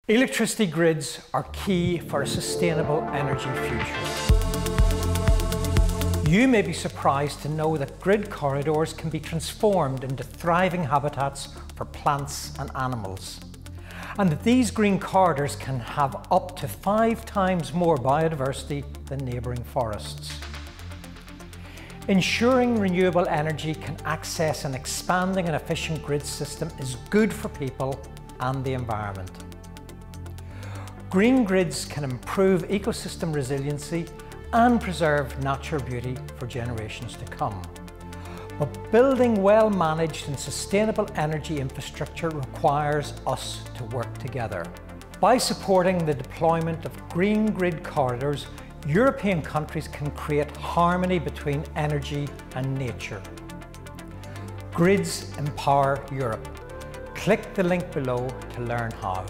Electricity grids are key for a sustainable energy future. You may be surprised to know that grid corridors can be transformed into thriving habitats for plants and animals, and that these green corridors can have up to 5 times more biodiversity than neighbouring forests. Ensuring renewable energy can access an expanding and efficient grid system is good for people and the environment. Green grids can improve ecosystem resiliency and preserve natural beauty for generations to come. But building well-managed and sustainable energy infrastructure requires us to work together. By supporting the deployment of green grid corridors, European countries can create harmony between energy and nature. Grids empower Europe. Click the link below to learn how.